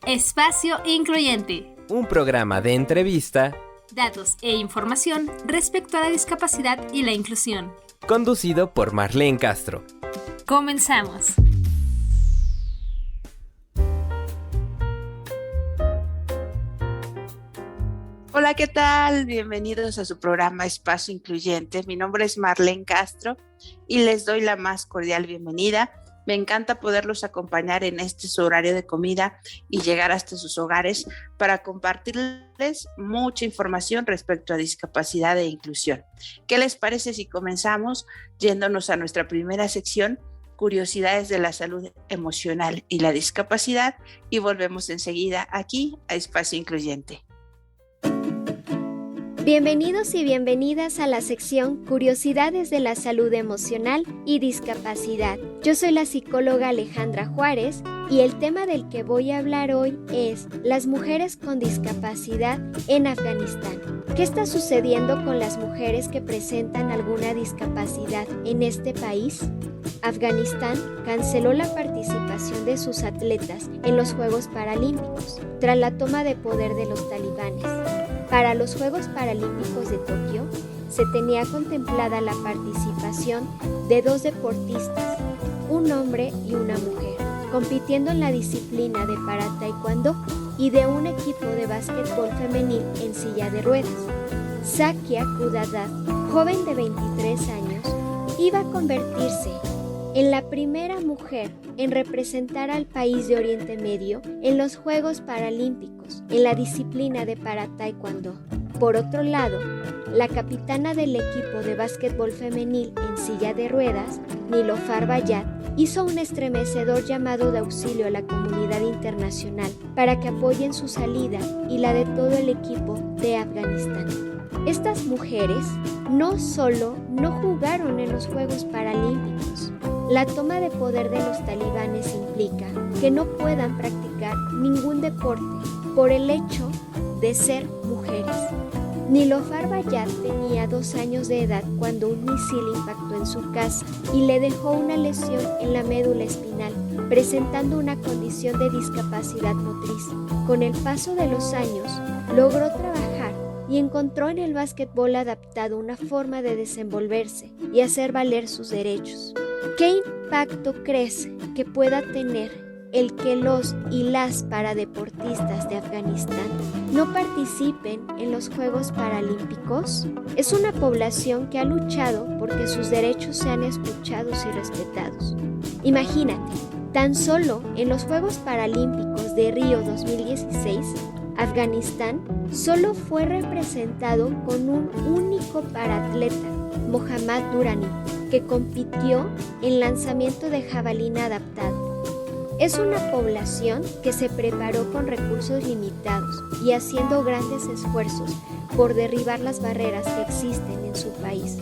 Espacio Incluyente. Un programa de entrevista, Datos e información respecto a la discapacidad y la inclusión. Conducido por Marlene Castro. Comenzamos. Hola, ¿qué tal? Bienvenidos a su programa Espacio Incluyente. Mi nombre es Marlene Castro y les doy la más cordial bienvenida. Me encanta poderlos acompañar en su horario de comida y llegar hasta sus hogares para compartirles mucha información respecto a discapacidad e inclusión. ¿Qué les parece si comenzamos yéndonos a nuestra primera sección, Curiosidades de la Salud Emocional y la Discapacidad, y volvemos enseguida aquí a Espacio Incluyente? Bienvenidos y bienvenidas a la sección Curiosidades de la Salud Emocional y Discapacidad. Yo soy la psicóloga Alejandra Juárez y el tema del que voy a hablar hoy es las mujeres con discapacidad en Afganistán. ¿Qué está sucediendo con las mujeres que presentan alguna discapacidad en este país? Afganistán canceló la participación de sus atletas en los Juegos Paralímpicos tras la toma de poder de los talibanes. Para los Juegos Paralímpicos de Tokio se tenía contemplada la participación de 2 deportistas, un hombre y una mujer, compitiendo en la disciplina de para-taekwondo y de un equipo de básquetbol femenil en silla de ruedas. Zakia Kudadad, joven de 23 años, iba a convertirse en la primera mujer en representar al país de Oriente Medio en los Juegos Paralímpicos en la disciplina de para-taekwondo. Por otro lado, la capitana del equipo de básquetbol femenil en silla de ruedas, Niloufar Bayat, hizo un estremecedor llamado de auxilio a la comunidad internacional para que apoyen su salida y la de todo el equipo de Afganistán. Estas mujeres no solo no jugaron en los Juegos Paralímpicos. La toma de poder de los talibanes implica que no puedan practicar ningún deporte por el hecho de ser mujeres. Niloufar Bayat tenía 2 años de edad cuando un misil impactó en su casa y le dejó una lesión en la médula espinal, presentando una condición de discapacidad motriz. Con el paso de los años, logró trabajar y encontró en el básquetbol adaptado una forma de desenvolverse y hacer valer sus derechos. ¿Qué impacto crees que pueda tener el que los y las paradeportistas de Afganistán no participen en los Juegos Paralímpicos? Es una población que ha luchado porque sus derechos sean escuchados y respetados. Imagínate, tan solo en los Juegos Paralímpicos de Río 2016, Afganistán solo fue representado con un único paratleta, Mohammad Durrani, que compitió en lanzamiento de jabalina adaptado. Es una población que se preparó con recursos limitados y haciendo grandes esfuerzos por derribar las barreras que existen en su país.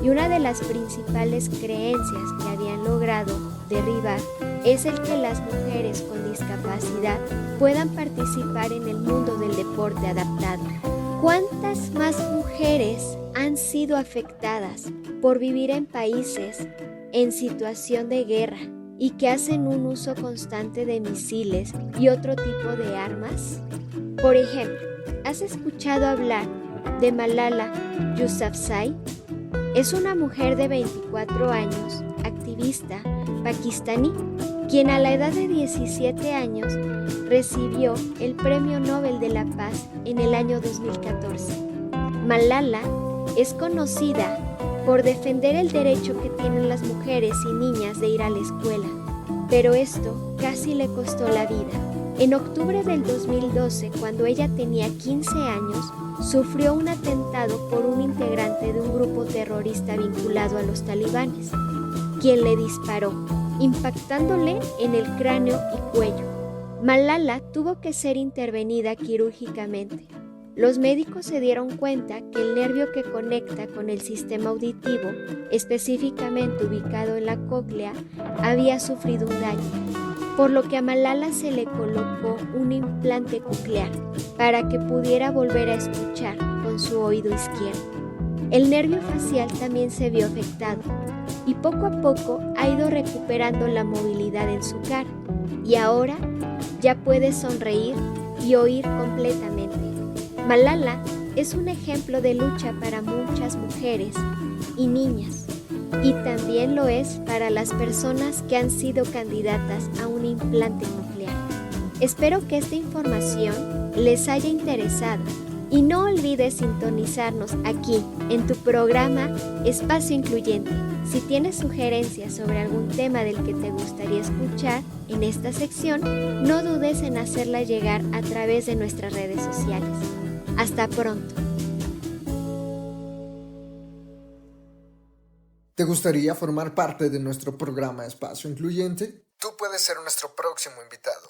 Y una de las principales creencias que habían logrado derribar es el que las mujeres con discapacidad puedan participar en el mundo del deporte adaptado. ¿Cuántas más mujeres han sido afectadas por vivir en países en situación de guerra y que hacen un uso constante de misiles y otro tipo de armas? Por ejemplo, ¿has escuchado hablar de Malala Yousafzai? Es una mujer de 24 años, activista pakistaní, quien a la edad de 17 años recibió el Premio Nobel de la Paz en el año 2014. Malala es conocida por defender el derecho que tienen las mujeres y niñas de ir a la escuela, pero esto casi le costó la vida. En octubre del 2012, cuando ella tenía 15 años, sufrió un atentado por un integrante de un grupo terrorista vinculado a los talibanes, quien le disparó, impactándole en el cráneo y cuello. Malala tuvo que ser intervenida quirúrgicamente. Los médicos se dieron cuenta que el nervio que conecta con el sistema auditivo, específicamente ubicado en la cóclea, había sufrido un daño, por lo que a Malala se le colocó un implante coclear para que pudiera volver a escuchar con su oído izquierdo. El nervio facial también se vio afectado y poco a poco ha ido recuperando la movilidad en su cara y ahora ya puede sonreír y oír completamente. Malala es un ejemplo de lucha para muchas mujeres y niñas, y también lo es para las personas que han sido candidatas a un implante coclear. Espero que esta información les haya interesado y no olvides sintonizarnos aquí en tu programa Espacio Incluyente. Si tienes sugerencias sobre algún tema del que te gustaría escuchar en esta sección, no dudes en hacerla llegar a través de nuestras redes sociales. Hasta pronto. ¿Te gustaría formar parte de nuestro programa Espacio Incluyente? Tú puedes ser nuestro próximo invitado.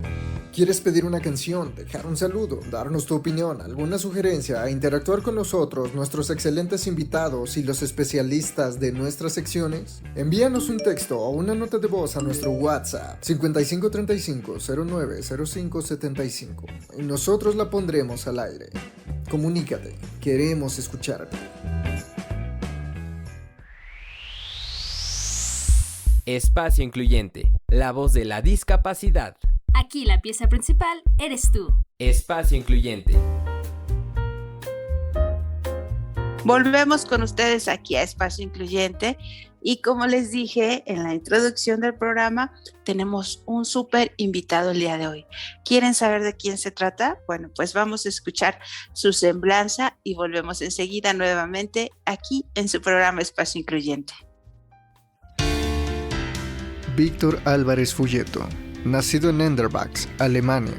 ¿Quieres pedir una canción, dejar un saludo, darnos tu opinión, alguna sugerencia e interactuar con nosotros, nuestros excelentes invitados y los especialistas de nuestras secciones? Envíanos un texto o una nota de voz a nuestro WhatsApp 5535-090575 y nosotros la pondremos al aire. Comunícate, queremos escucharte. Espacio Incluyente, la voz de la discapacidad. Aquí la pieza principal eres tú. Espacio Incluyente. Volvemos con ustedes aquí a Espacio Incluyente y como les dije en la introducción del programa, tenemos un súper invitado el día de hoy. ¿Quieren saber de quién se trata? Bueno, pues vamos a escuchar su semblanza y volvemos enseguida nuevamente aquí en su programa Espacio Incluyente. Víctor Álvarez Fulleto, nacido en Enderbach, Alemania.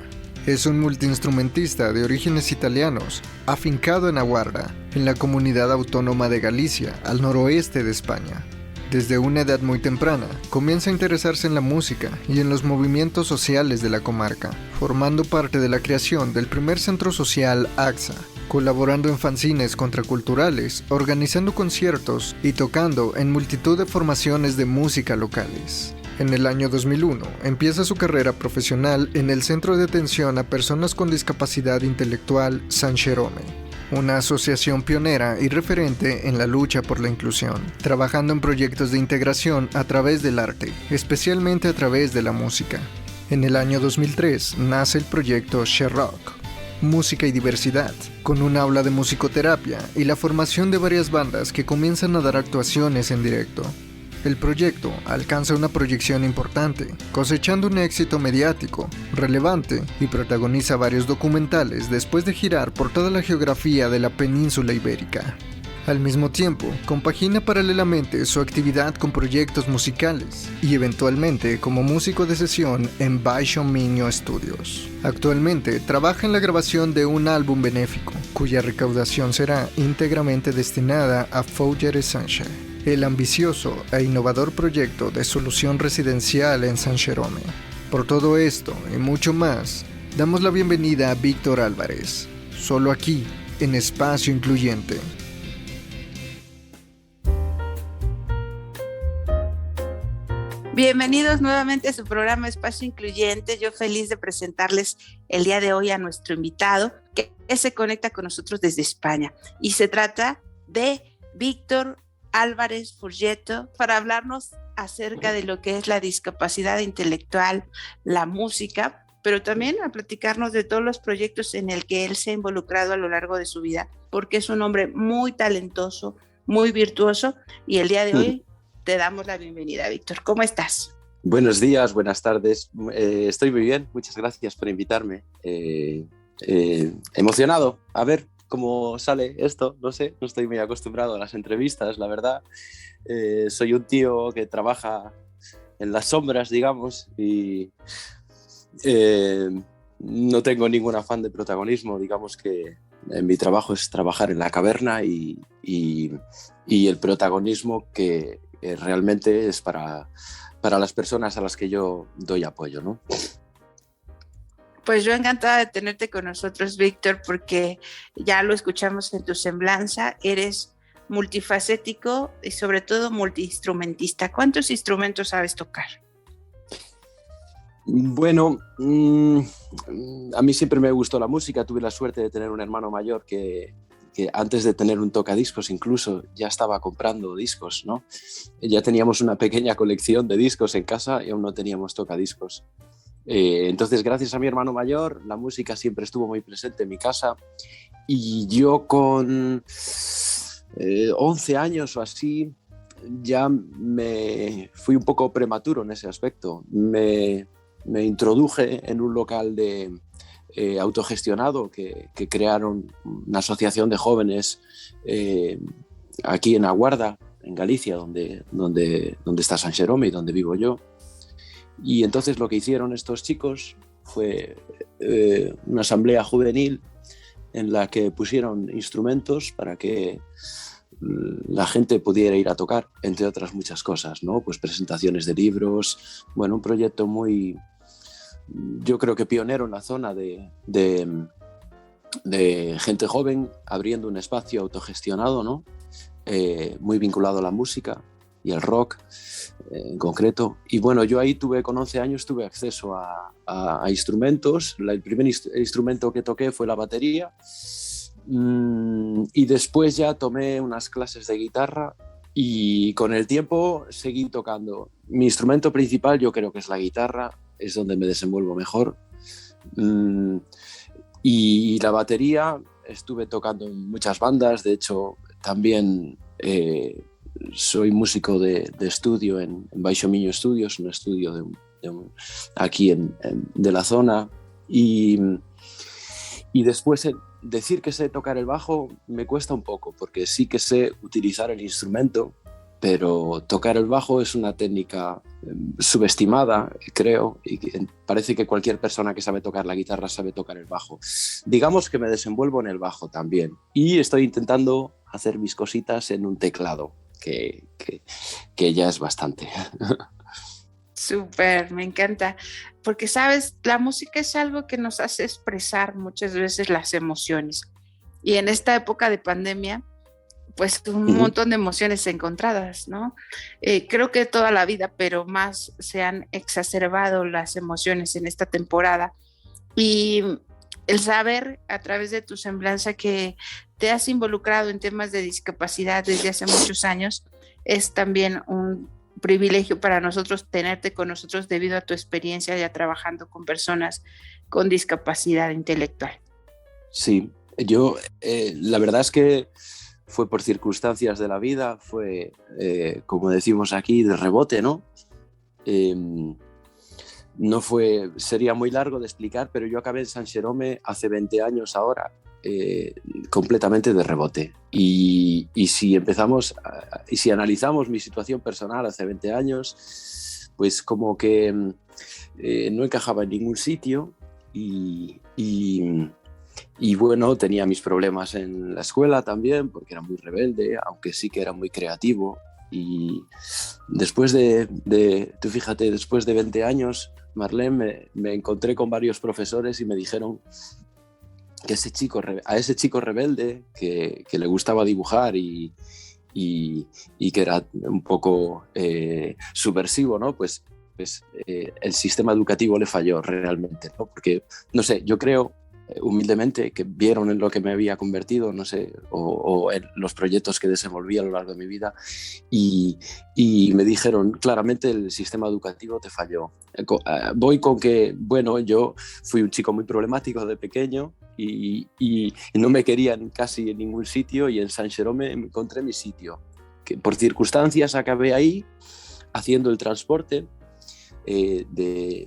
Es un multiinstrumentista de orígenes italianos, afincado en Aguarda, en la comunidad autónoma de Galicia, al noroeste de España. Desde una edad muy temprana, comienza a interesarse en la música y en los movimientos sociales de la comarca, formando parte de la creación del primer centro social AXA, colaborando en fanzines contraculturales, organizando conciertos y tocando en multitud de formaciones de música locales. En el año 2001, empieza su carrera profesional en el Centro de Atención a Personas con Discapacidad Intelectual San Jerome, una asociación pionera y referente en la lucha por la inclusión, trabajando en proyectos de integración a través del arte, especialmente a través de la música. En el año 2003 nace el proyecto Sherrock, Música y Diversidad, con un aula de musicoterapia y la formación de varias bandas que comienzan a dar actuaciones en directo. El proyecto alcanza una proyección importante, cosechando un éxito mediático, relevante y protagoniza varios documentales después de girar por toda la geografía de la península ibérica. Al mismo tiempo, compagina paralelamente su actividad con proyectos musicales y eventualmente como músico de sesión en Baixo Minho Studios. Actualmente trabaja en la grabación de un álbum benéfico, cuya recaudación será íntegramente destinada a Fougere Sanche, el ambicioso e innovador proyecto de solución residencial en San Jerome. Por todo esto y mucho más, damos la bienvenida a Víctor Álvarez, solo aquí, en Espacio Incluyente. Bienvenidos nuevamente a su programa Espacio Incluyente. Yo feliz de presentarles el día de hoy a nuestro invitado que se conecta con nosotros desde España. Y se trata de Víctor Álvarez Fulleto para hablarnos acerca de lo que es la discapacidad intelectual, la música, pero también a platicarnos de todos los proyectos en el que él se ha involucrado a lo largo de su vida, porque es un hombre muy talentoso, muy virtuoso, y el día de hoy te damos la bienvenida, Víctor. ¿Cómo estás? Buenos días, buenas tardes. Estoy muy bien, muchas gracias por invitarme. Emocionado, a ver cómo sale esto, no sé, no estoy muy acostumbrado a las entrevistas, la verdad. Soy un tío que trabaja en las sombras, digamos, y no tengo ningún afán de protagonismo, digamos que mi trabajo es trabajar en la caverna y el protagonismo que realmente es para las personas a las que yo doy apoyo, ¿no? Pues yo encantada de tenerte con nosotros, Víctor, porque ya lo escuchamos en tu semblanza, eres multifacético y sobre todo multiinstrumentista. ¿Cuántos instrumentos sabes tocar? Bueno, a mí siempre me gustó la música, tuve la suerte de tener un hermano mayor que que antes de tener un tocadiscos incluso ya estaba comprando discos, ¿no? Ya teníamos una pequeña colección de discos en casa y aún no teníamos tocadiscos. Entonces, gracias a mi hermano mayor, la música siempre estuvo muy presente en mi casa, y yo con 11 años o así ya me fui un poco prematuro en ese aspecto. Me introduje en un local de autogestionado que crearon una asociación de jóvenes aquí en Aguarda, en Galicia, donde está San Xerome y donde vivo yo. Y entonces lo que hicieron estos chicos fue una asamblea juvenil en la que pusieron instrumentos para que la gente pudiera ir a tocar, entre otras muchas cosas, ¿no? Pues presentaciones de libros, bueno, un proyecto muy, yo creo que pionero en la zona de gente joven, abriendo un espacio autogestionado, ¿no? Muy vinculado a la música y al rock en concreto. Y bueno, yo ahí con 11 años tuve acceso a instrumentos. El primer instrumento que toqué fue la batería, y después ya tomé unas clases de guitarra, y con el tiempo seguí tocando. Mi instrumento principal yo creo que es la guitarra, es donde me desenvuelvo mejor, y la batería estuve tocando en muchas bandas. De hecho, también soy músico de estudio en Baixo Miño Studios, un estudio aquí de la zona, y después decir que sé tocar el bajo me cuesta un poco, porque sí que sé utilizar el instrumento, pero tocar el bajo es una técnica subestimada, creo, y parece que cualquier persona que sabe tocar la guitarra sabe tocar el bajo. Digamos que me desenvuelvo en el bajo también, y estoy intentando hacer mis cositas en un teclado, que ya es bastante. Súper, me encanta, porque sabes, la música es algo que nos hace expresar muchas veces las emociones, y en esta época de pandemia, pues un montón de emociones encontradas, ¿no? Creo que toda la vida, pero más se han exacerbado las emociones en esta temporada, y el saber a través de tu semblanza que te has involucrado en temas de discapacidad desde hace muchos años es también un privilegio para nosotros tenerte con nosotros debido a tu experiencia ya trabajando con personas con discapacidad intelectual. Sí, yo la verdad es que fue por circunstancias de la vida, fue como decimos aquí, de rebote, ¿no? No fue, sería muy largo de explicar, pero yo acabé en San Xerome hace 20 años ahora, completamente de rebote. Y si si analizamos mi situación personal hace 20 años, pues como que no encajaba en ningún sitio, y bueno, tenía mis problemas en la escuela también, porque era muy rebelde, aunque sí que era muy creativo. Y después tú fíjate, después de 20 años, Marlene, me encontré con varios profesores y me dijeron que a ese chico rebelde que le gustaba dibujar y que era un poco subversivo, ¿no? Pues el sistema educativo le falló realmente, ¿no? Porque, no sé, yo creo humildemente que vieron en lo que me había convertido, no sé, o en los proyectos que desenvolví a lo largo de mi vida, y me dijeron claramente el sistema educativo te falló. Voy con que, bueno, yo fui un chico muy problemático de pequeño y no me querían casi en ningún sitio, y en San Xerome encontré mi sitio, que por circunstancias acabé ahí haciendo el transporte.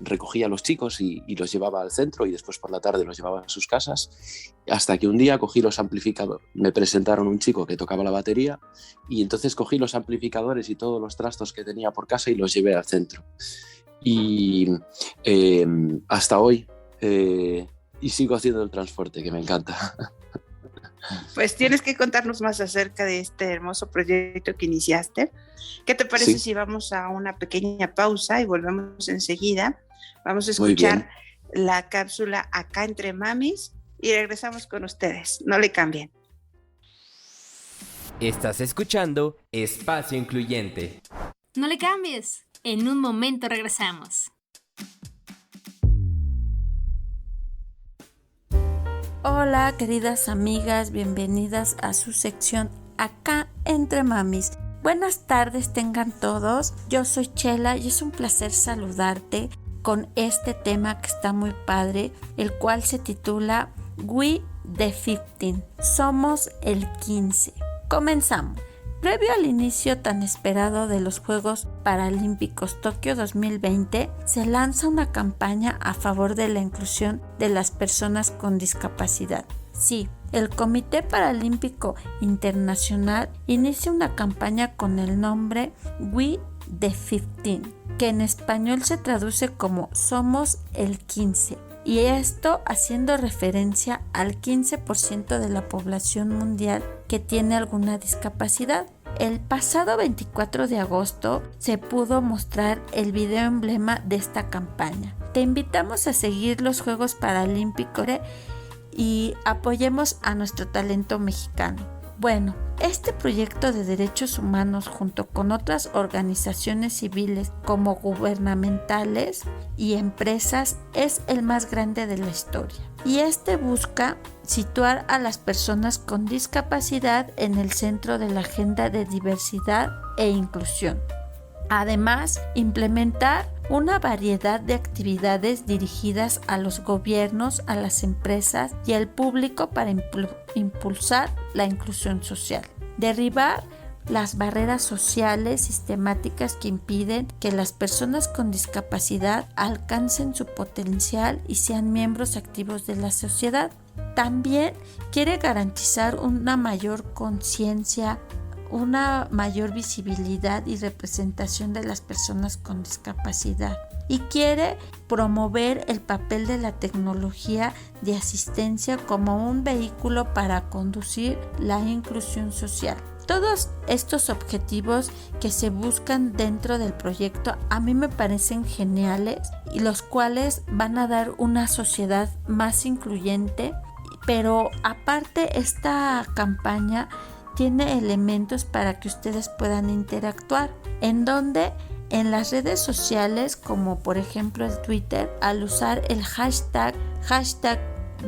Recogía a los chicos y los llevaba al centro, y después por la tarde los llevaba a sus casas, hasta que un día cogí los amplificadores. Me presentaron un chico que tocaba la batería, y entonces cogí los amplificadores y todos los trastos que tenía por casa y los llevé al centro. Y hasta hoy, y sigo haciendo el transporte, que me encanta. Pues tienes que contarnos más acerca de este hermoso proyecto que iniciaste. ¿Qué te parece si vamos a una pequeña pausa y volvemos enseguida? Vamos a escuchar la cápsula Acá Entre Mamis y regresamos con ustedes. No le cambien. Estás escuchando Espacio Incluyente. No le cambies. En un momento regresamos. Hola queridas amigas, bienvenidas a su sección Acá Entre Mamis. Buenas tardes tengan todos, yo soy Chela y es un placer saludarte con este tema que está muy padre, el cual se titula We the 15, somos el 15. Comenzamos. Previo al inicio tan esperado de los Juegos Paralímpicos Tokio 2020, se lanza una campaña a favor de la inclusión de las personas con discapacidad. Sí, el Comité Paralímpico Internacional inicia una campaña con el nombre We the 15, que en español se traduce como Somos el 15. Y esto haciendo referencia al 15% de la población mundial que tiene alguna discapacidad. El pasado 24 de agosto se pudo mostrar el video emblema de esta campaña. Te invitamos a seguir los Juegos Paralímpicos y apoyemos a nuestro talento mexicano. Bueno, este proyecto de derechos humanos junto con otras organizaciones civiles como gubernamentales y empresas es el más grande de la historia. Y este busca situar a las personas con discapacidad en el centro de la agenda de diversidad e inclusión. Además, implementar una variedad de actividades dirigidas a los gobiernos, a las empresas y al público para impulsar la inclusión social. Derribar las barreras sociales sistemáticas que impiden que las personas con discapacidad alcancen su potencial y sean miembros activos de la sociedad. También quiere garantizar una mayor conciencia, una mayor visibilidad y representación de las personas con discapacidad y quiere promover el papel de la tecnología de asistencia como un vehículo para conducir la inclusión social. Todos estos objetivos que se buscan dentro del proyecto a mí me parecen geniales y los cuales van a dar una sociedad más incluyente, pero aparte esta campaña tiene elementos para que ustedes puedan interactuar, en donde en las redes sociales como por ejemplo el Twitter, al usar el hashtag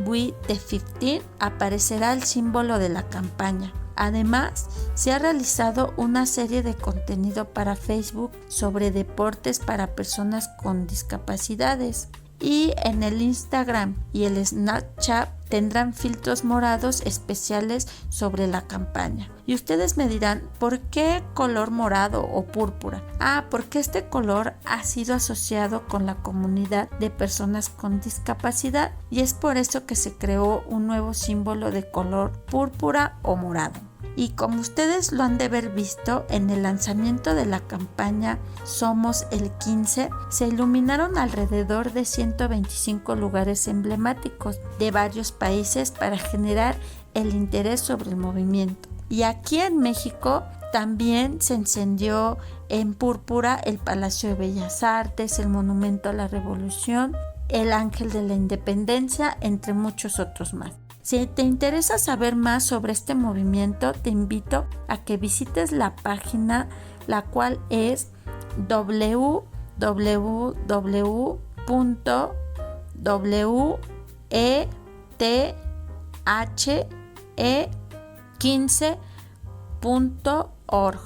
WeThe15 aparecerá el símbolo de la campaña. Además, se ha realizado una serie de contenido para Facebook sobre deportes para personas con discapacidades. Y en el Instagram y el Snapchat tendrán filtros morados especiales sobre la campaña. Y ustedes me dirán, ¿por qué color morado o púrpura? Porque este color ha sido asociado con la comunidad de personas con discapacidad y es por eso que se creó un nuevo símbolo de color púrpura o morado. Y como ustedes lo han de haber visto, en el lanzamiento de la campaña Somos el 15, se iluminaron alrededor de 125 lugares emblemáticos de varios países para generar el interés sobre el movimiento. Y aquí en México también se encendió en púrpura el Palacio de Bellas Artes, el Monumento a la Revolución, el Ángel de la Independencia, entre muchos otros más. Si te interesa saber más sobre este movimiento, te invito a que visites la página, la cual es www.wethe15.org.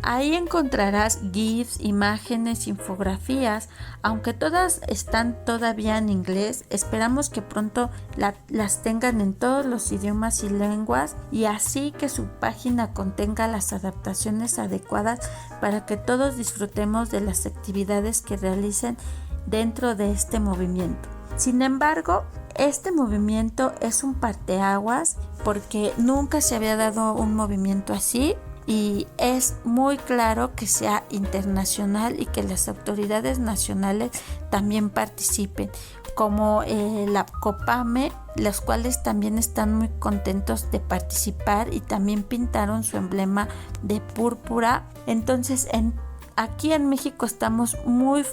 Ahí encontrarás GIFs, imágenes, infografías, aunque todas están todavía en inglés. Esperamos que pronto las tengan en todos los idiomas y lenguas y así que su página contenga las adaptaciones adecuadas para que todos disfrutemos de las actividades que realicen dentro de este movimiento. Sin embargo, este movimiento es un parteaguas porque nunca se había dado un movimiento así. Y es muy claro que sea internacional y que las autoridades nacionales también participen, como la COPAME, los cuales también están muy contentos de participar y también pintaron su emblema de púrpura. Entonces, aquí en México estamos muy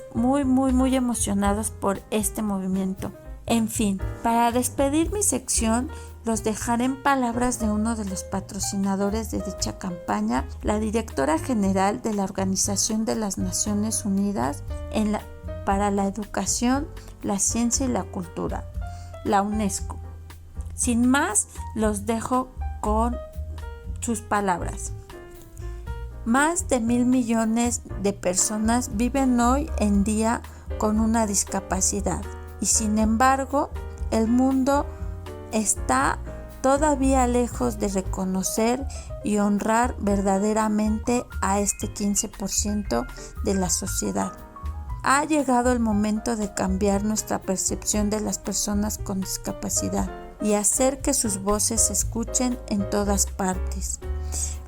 emocionados por este movimiento. En fin, para despedir mi sección, los dejaré en palabras de uno de los patrocinadores de dicha campaña, la directora general de la Organización de las Naciones Unidas para la Educación, la Ciencia y la Cultura, la UNESCO. Sin más, los dejo con sus palabras. Más de 1,000 millones de personas viven hoy en día con una discapacidad y sin embargo el mundo está todavía lejos de reconocer y honrar verdaderamente a este 15% de la sociedad. Ha llegado el momento de cambiar nuestra percepción de las personas con discapacidad y hacer que sus voces se escuchen en todas partes.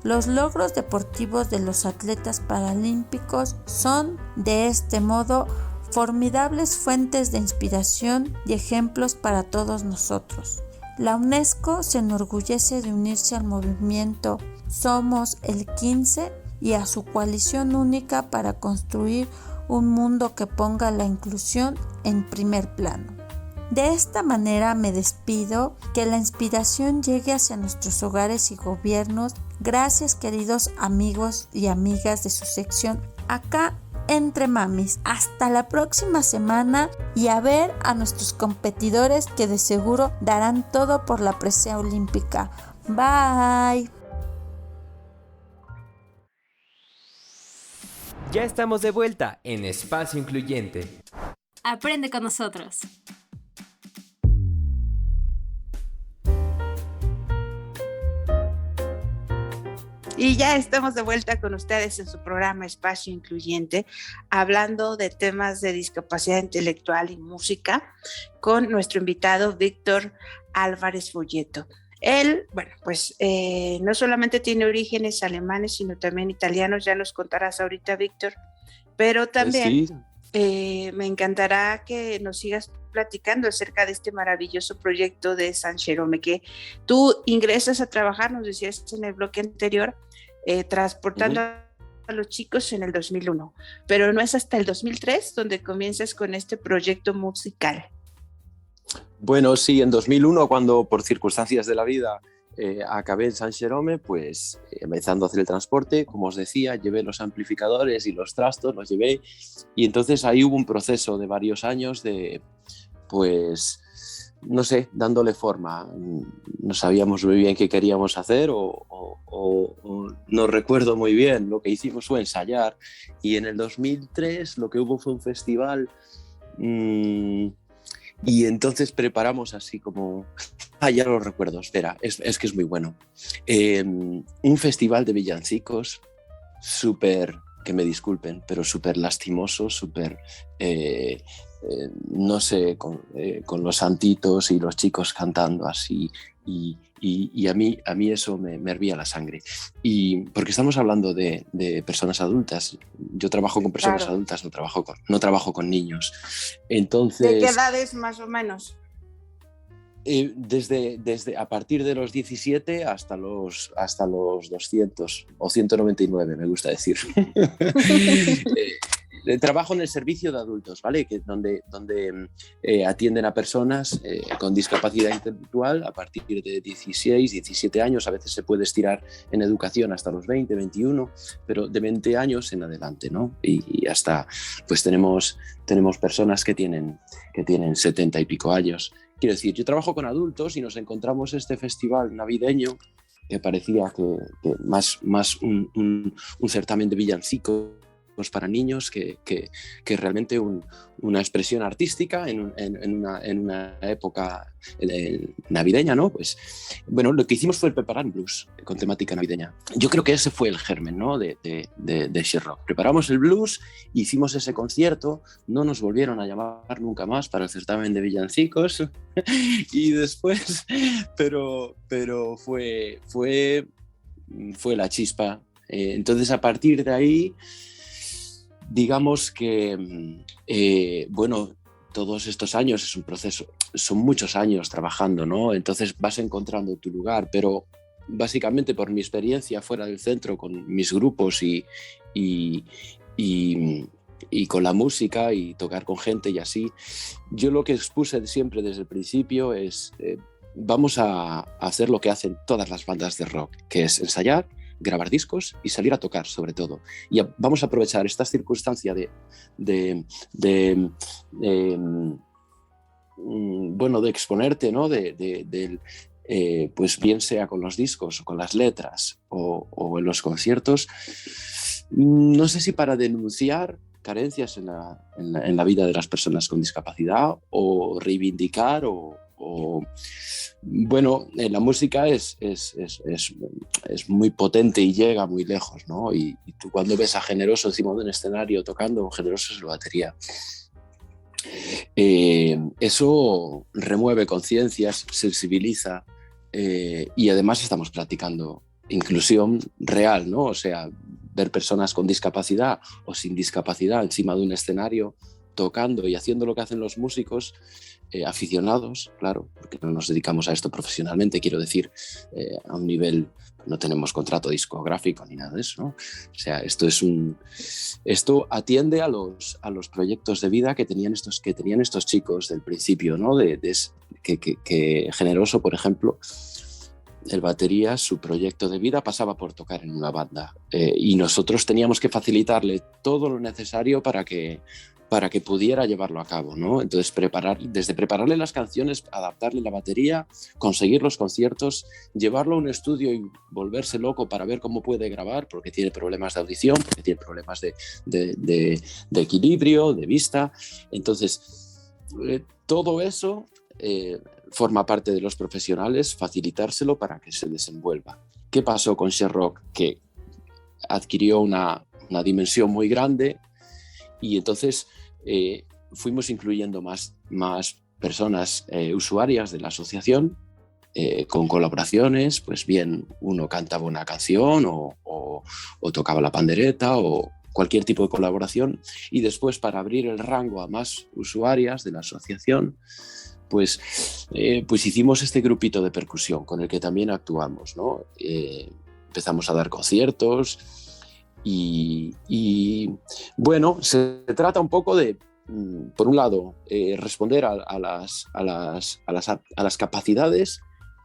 Los logros deportivos de los atletas paralímpicos son, de este modo, formidables fuentes de inspiración y ejemplos para todos nosotros. La UNESCO se enorgullece de unirse al movimiento Somos el 15 y a su coalición única para construir un mundo que ponga la inclusión en primer plano. De esta manera me despido, que la inspiración llegue hacia nuestros hogares y gobiernos. Gracias, queridos amigos y amigas de su sección Acá Entre Mamis. Hasta la próxima semana y a ver a nuestros competidores que de seguro darán todo por la presea olímpica. Bye. Ya estamos de vuelta en Espacio Incluyente. Aprende con nosotros. Y ya estamos de vuelta con ustedes en su programa Espacio Incluyente, hablando de temas de discapacidad intelectual y música con nuestro invitado Víctor Álvarez Folleto. Él, bueno, pues no solamente tiene orígenes alemanes, sino también italianos, ya nos contarás ahorita, Víctor, pero también me encantará que nos sigas platicando acerca de este maravilloso proyecto de San Jerome, que tú ingresas a trabajar, nos decías en el bloque anterior, transportando a los chicos en el 2001, pero no es hasta el 2003 donde comienzas con este proyecto musical. Bueno, sí, en 2001, cuando por circunstancias de la vida acabé en San Jerome, pues empezando a hacer el transporte, como os decía, llevé los amplificadores y los trastos, los llevé, y entonces ahí hubo un proceso de varios años de, pues, no sé, dándole forma. No sabíamos muy bien qué queríamos hacer o no recuerdo muy bien. Lo que hicimos fue ensayar, y en el 2003 lo que hubo fue un festival y entonces preparamos así como... ya lo recuerdo, espera, es que es muy bueno. Un festival de villancicos súper, que me disculpen, pero súper lastimoso, súper... no sé, con los santitos y los chicos cantando así, y a mí eso me hervía la sangre, y porque estamos hablando de personas adultas. Yo trabajo con personas adultas, no trabajo con niños. Entonces, ¿de qué edades más o menos? Desde a partir de los 17 hasta los 200 o 199, me gusta decir. Trabajo en el servicio de adultos, ¿vale? Donde atienden a personas con discapacidad intelectual a partir de 16, 17 años. A veces se puede estirar en educación hasta los 20, 21, pero de 20 años en adelante, ¿no? Y hasta, pues tenemos personas que tienen 70 y pico años. Quiero decir, yo trabajo con adultos y nos encontramos este festival navideño que parecía que más un certamen de villancicos para niños que realmente una expresión artística en una época navideña, ¿no? Pues bueno, lo que hicimos fue preparar un blues con temática navideña. Yo creo que ese fue el germen, ¿no? de She-Rock. Preparamos el blues, hicimos ese concierto, no nos volvieron a llamar nunca más para el certamen de villancicos y después, pero fue la chispa. Entonces, a partir de ahí, digamos que, bueno, todos estos años es un proceso, son muchos años trabajando, ¿no? Entonces vas encontrando tu lugar, pero básicamente por mi experiencia fuera del centro con mis grupos y con la música y tocar con gente y así, yo lo que expuse siempre desde el principio es vamos a hacer lo que hacen todas las bandas de rock, que es ensayar, grabar discos y salir a tocar, sobre todo. Y vamos a aprovechar esta circunstancia bueno, de exponerte, ¿no? Pues bien sea con los discos o con las letras o en los conciertos, no sé si para denunciar carencias en la vida de las personas con discapacidad o reivindicar bueno, la música es muy potente y llega muy lejos, ¿no? Y tú cuando ves a Generoso encima de un escenario tocando, Generoso es la batería. Eso remueve conciencias, sensibiliza, y además estamos practicando inclusión real, ¿no? O sea, ver personas con discapacidad o sin discapacidad encima de un escenario tocando y haciendo lo que hacen los músicos, aficionados, claro, porque no nos dedicamos a esto profesionalmente, quiero decir, a un nivel, no tenemos contrato discográfico ni nada de eso, ¿no? O sea, esto atiende a los proyectos de vida que tenían estos chicos del principio, ¿no? Que Generoso, por ejemplo, el batería, su proyecto de vida pasaba por tocar en una banda, y nosotros teníamos que facilitarle todo lo necesario para que pudiera llevarlo a cabo, ¿no? Entonces, desde prepararle las canciones, adaptarle la batería, conseguir los conciertos, llevarlo a un estudio y volverse loco para ver cómo puede grabar, porque tiene problemas de audición, porque tiene problemas de equilibrio, de vista. Entonces, todo eso forma parte de los profesionales, facilitárselo para que se desenvuelva. ¿Qué pasó con Sherrock? Que adquirió una dimensión muy grande y entonces fuimos incluyendo más personas usuarias de la asociación, con colaboraciones, pues bien uno cantaba una canción o tocaba la pandereta o cualquier tipo de colaboración, y después para abrir el rango a más usuarias de la asociación, pues hicimos este grupito de percusión con el que también actuamos, ¿no? Empezamos a dar conciertos y bueno, se trata un poco de, por un lado, responder a las capacidades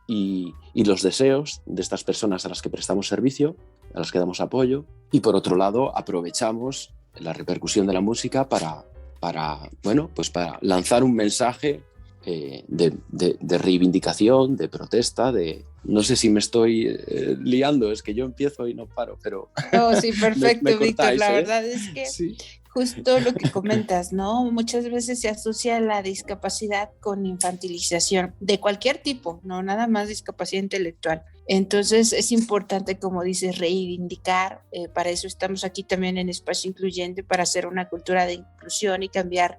y los deseos de estas personas a las que prestamos servicio, a las que damos apoyo, y por otro lado aprovechamos la repercusión de la música para lanzar un mensaje de reivindicación, de protesta, no sé si me estoy liando, es que yo empiezo y no paro, pero... No, sí, perfecto, me Víctor, cortáis, la verdad es que sí. Justo lo que comentas, ¿no? Muchas veces se asocia la discapacidad con infantilización de cualquier tipo, no nada más discapacidad intelectual. Entonces es importante, como dices, reivindicar, para eso estamos aquí también en Espacio Incluyente, para hacer una cultura de inclusión y cambiar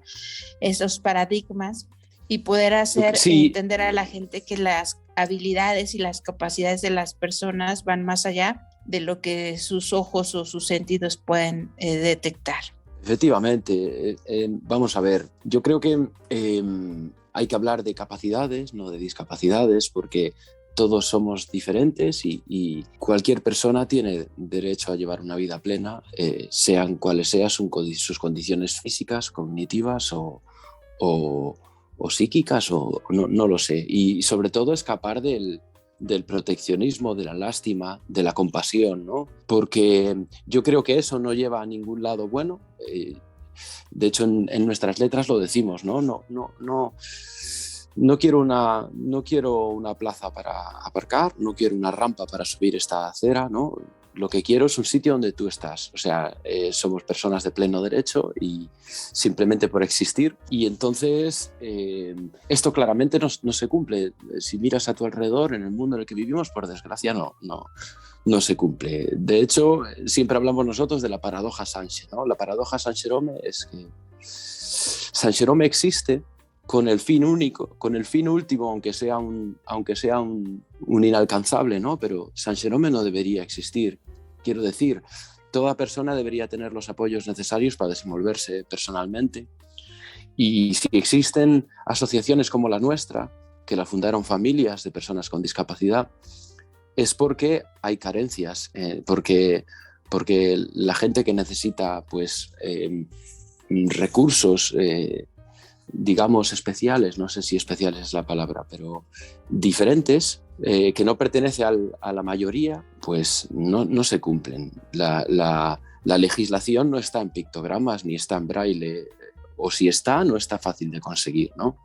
esos paradigmas y poder hacer entender a la gente que las habilidades y las capacidades de las personas van más allá de lo que sus ojos o sus sentidos pueden detectar. Efectivamente, vamos a ver, yo creo que hay que hablar de capacidades, no de discapacidades, porque todos somos diferentes y cualquier persona tiene derecho a llevar una vida plena, sean cuales sean sus condiciones físicas, cognitivas o psíquicas, o no lo sé. Y sobre todo escapar del proteccionismo, de la lástima, de la compasión, ¿no? Porque yo creo que eso no lleva a ningún lado bueno. De hecho, en nuestras letras lo decimos, ¿no? No quiero una plaza para aparcar, no quiero una rampa para subir esta acera, ¿no? Lo que quiero es un sitio donde tú estás. O sea, somos personas de pleno derecho y simplemente por existir. Y entonces esto claramente no se cumple. Si miras a tu alrededor, en el mundo en el que vivimos, por desgracia no se cumple. De hecho, siempre hablamos nosotros de la paradoja Sanche, ¿no? La paradoja Sancherome es que Sancherome existe con el fin único, con el fin último, aunque sea un inalcanzable, ¿no? Pero Sancherome no debería existir. Quiero decir, toda persona debería tener los apoyos necesarios para desenvolverse personalmente. Y si existen asociaciones como la nuestra, que la fundaron familias de personas con discapacidad, es porque hay carencias, porque la gente que necesita recursos, digamos especiales, no sé si especiales es la palabra, pero diferentes, que no pertenece a la mayoría, pues no se cumplen. La legislación no está en pictogramas, ni está en braille o si está, no está fácil de conseguir, ¿no?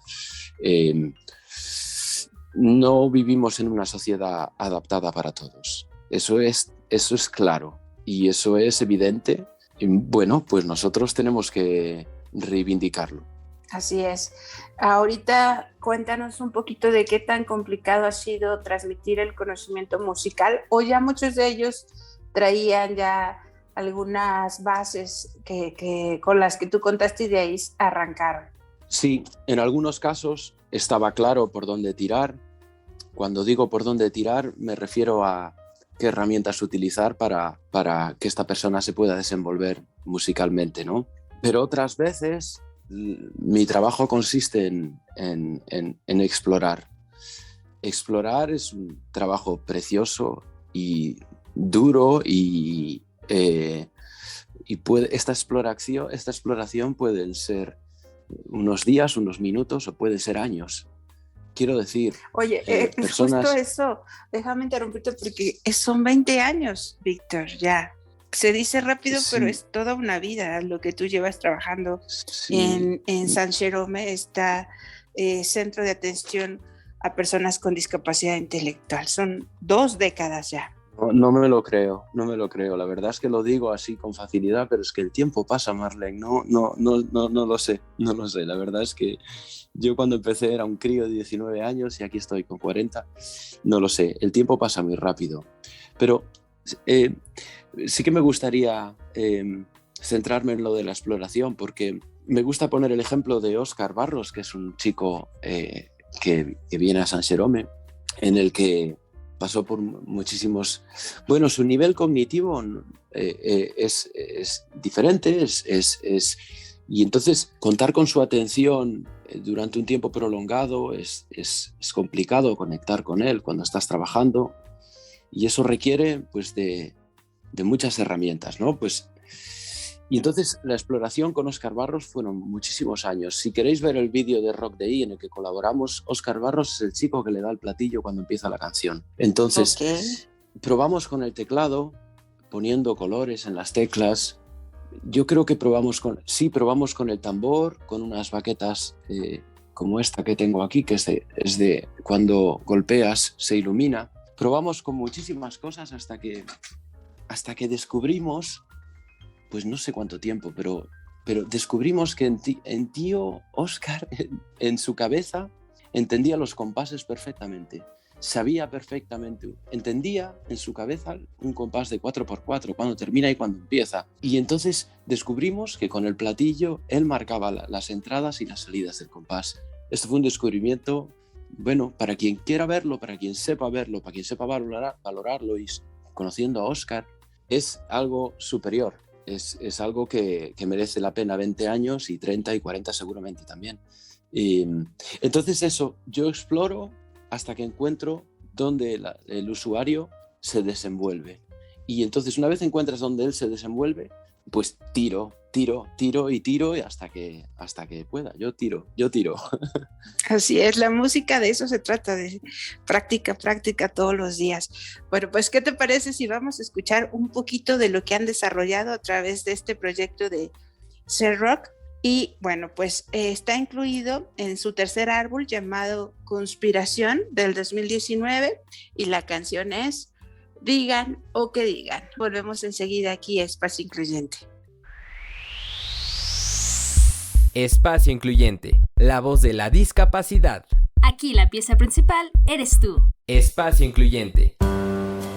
No vivimos en una sociedad adaptada para todos. Eso es claro y eso es evidente. Y bueno, pues nosotros tenemos que reivindicarlo. Así es. Ahorita cuéntanos un poquito de qué tan complicado ha sido transmitir el conocimiento musical, o ya muchos de ellos traían ya algunas bases con las que tú contaste y de ahí arrancaron. Sí, en algunos casos estaba claro por dónde tirar. Cuando digo por dónde tirar, me refiero a qué herramientas utilizar para que esta persona se pueda desenvolver musicalmente, ¿no? Pero otras veces mi trabajo consiste en explorar. Explorar es un trabajo precioso y duro esta exploración pueden ser unos días, unos minutos o pueden ser años. Quiero decir, oye, personas... justo eso, déjame interrumpirte porque son 20 años, Víctor, ya. Se dice rápido, sí. Pero es toda una vida lo que tú llevas trabajando sí. en San Jerome, centro de atención a personas con discapacidad intelectual. Son 2 décadas ya. No me lo creo. La verdad es que lo digo así con facilidad, pero es que el tiempo pasa, Marlene. No lo sé. La verdad es que yo cuando empecé era un crío de 19 años y aquí estoy con 40. No lo sé, el tiempo pasa muy rápido. Pero sí que me gustaría centrarme en lo de la exploración, porque me gusta poner el ejemplo de Óscar Barros, que es un chico que viene a San Jerome, en el que pasó por muchísimos... Bueno, su nivel cognitivo es diferente, y entonces contar con su atención durante un tiempo prolongado es complicado conectar con él cuando estás trabajando, y eso requiere pues de muchas herramientas, ¿no? Pues, y entonces la exploración con Óscar Barros fueron muchísimos años. Si queréis ver el vídeo de Rock Day en el que colaboramos, Óscar Barros es el chico que le da el platillo cuando empieza la canción. Entonces, probamos con el teclado, poniendo colores en las teclas. Yo creo que probamos con el tambor, con unas baquetas como esta que tengo aquí, que es de cuando golpeas se ilumina. Probamos con muchísimas cosas hasta que descubrimos, pues no sé cuánto tiempo, pero descubrimos que en tío Óscar, en su cabeza, entendía los compases perfectamente. Sabía perfectamente, entendía en su cabeza un compás de 4x4, cuando termina y cuando empieza. Y entonces descubrimos que con el platillo él marcaba las entradas y las salidas del compás. Esto fue un descubrimiento, bueno, para quien quiera verlo, para quien sepa verlo, para quien sepa valorarlo, y conociendo a Óscar, es algo superior. Es algo que merece la pena 20 años y 30 y 40 seguramente también. Entonces eso, yo exploro hasta que encuentro dónde el usuario se desenvuelve. Y entonces una vez encuentras dónde él se desenvuelve, pues tiro y hasta que pueda. Yo tiro. Así es, la música de eso se trata, de práctica todos los días. Bueno, pues ¿qué te parece si vamos a escuchar un poquito de lo que han desarrollado a través de este proyecto de C-Rock? Y bueno, pues está incluido en su tercer álbum llamado Conspiración del 2019 y la canción es Digan o que digan. Volvemos enseguida aquí a Espacio Incluyente. Espacio Incluyente, la voz de la discapacidad. Aquí la pieza principal eres tú. Espacio Incluyente.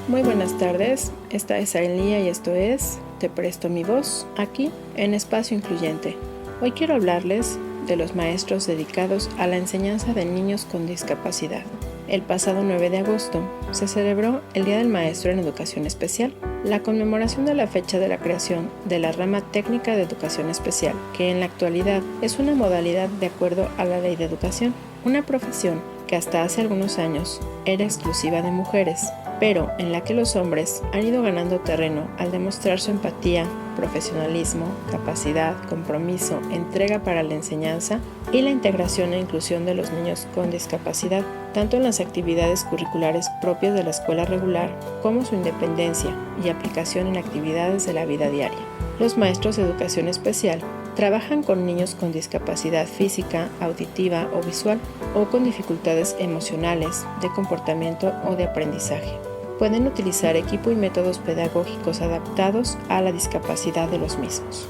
Muy buenas tardes, esta es Ailía y esto es Te presto mi voz, aquí en Espacio Incluyente. Hoy quiero hablarles de los maestros dedicados a la enseñanza de niños con discapacidad. El pasado 9 de agosto se celebró el Día del Maestro en Educación Especial, la conmemoración de la fecha de la creación de la rama técnica de educación especial, que en la actualidad es una modalidad de acuerdo a la Ley de Educación, una profesión que hasta hace algunos años era exclusiva de mujeres, pero en la que los hombres han ido ganando terreno al demostrar su empatía, profesionalismo, capacidad, compromiso, entrega para la enseñanza y la integración e inclusión de los niños con discapacidad, tanto en las actividades curriculares propias de la escuela regular como su independencia y aplicación en actividades de la vida diaria. Los maestros de educación especial Trabajan con niños con discapacidad física, auditiva o visual, o con dificultades emocionales, de comportamiento o de aprendizaje. Pueden utilizar equipo y métodos pedagógicos adaptados a la discapacidad de los mismos.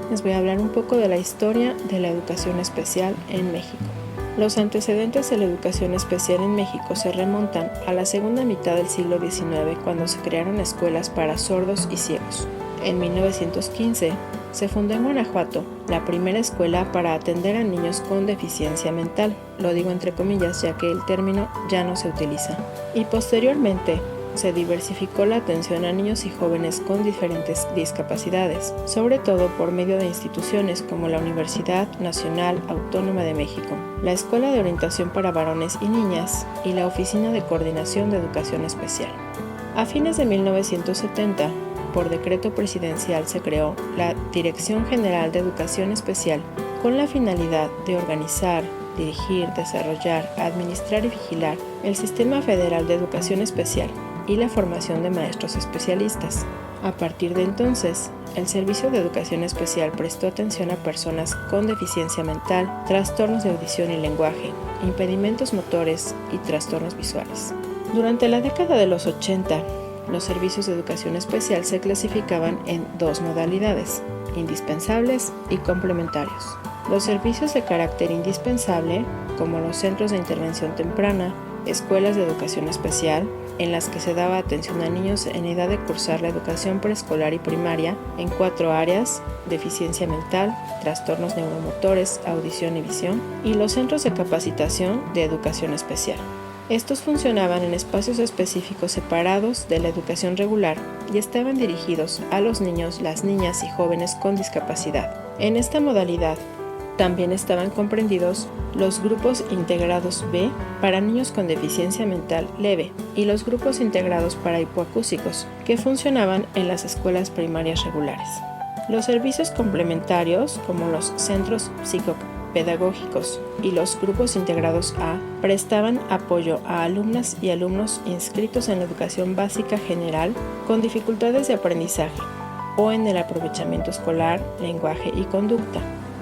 Les voy a hablar un poco de la historia de la educación especial en México. Los antecedentes de la educación especial en México se remontan a la segunda mitad del siglo XIX, cuando se crearon escuelas para sordos y ciegos. En 1915 se fundó en Guanajuato la primera escuela para atender a niños con deficiencia mental, lo digo entre comillas ya que el término ya no se utiliza, y posteriormente se diversificó la atención a niños y jóvenes con diferentes discapacidades, sobre todo por medio de instituciones como la Universidad Nacional Autónoma de México, la Escuela de Orientación para Varones y Niñas y la Oficina de Coordinación de Educación Especial. A fines de 1970, por decreto presidencial se creó la Dirección General de Educación Especial con la finalidad de organizar, dirigir, desarrollar, administrar y vigilar el Sistema Federal de Educación Especial y la formación de maestros especialistas. A partir de entonces, el Servicio de Educación Especial prestó atención a personas con deficiencia mental, trastornos de audición y lenguaje, impedimentos motores y trastornos visuales. Durante la década de los 80, los servicios de educación especial se clasificaban en dos modalidades: indispensables y complementarios. Los servicios de carácter indispensable, como los centros de intervención temprana, escuelas de educación especial, en las que se daba atención a niños en edad de cursar la educación preescolar y primaria en 4 áreas: deficiencia mental, trastornos neuromotores, audición y visión, y los centros de capacitación de educación especial. Estos funcionaban en espacios específicos separados de la educación regular y estaban dirigidos a los niños, las niñas y jóvenes con discapacidad. En esta modalidad también estaban comprendidos los grupos integrados B para niños con deficiencia mental leve y los grupos integrados para hipoacúsicos, que funcionaban en las escuelas primarias regulares. Los servicios complementarios, como los centros psicopedagógicos y los grupos integrados A, prestaban apoyo a alumnas y alumnos inscritos en la educación básica general con dificultades de aprendizaje o en el aprovechamiento escolar, lenguaje y conducta.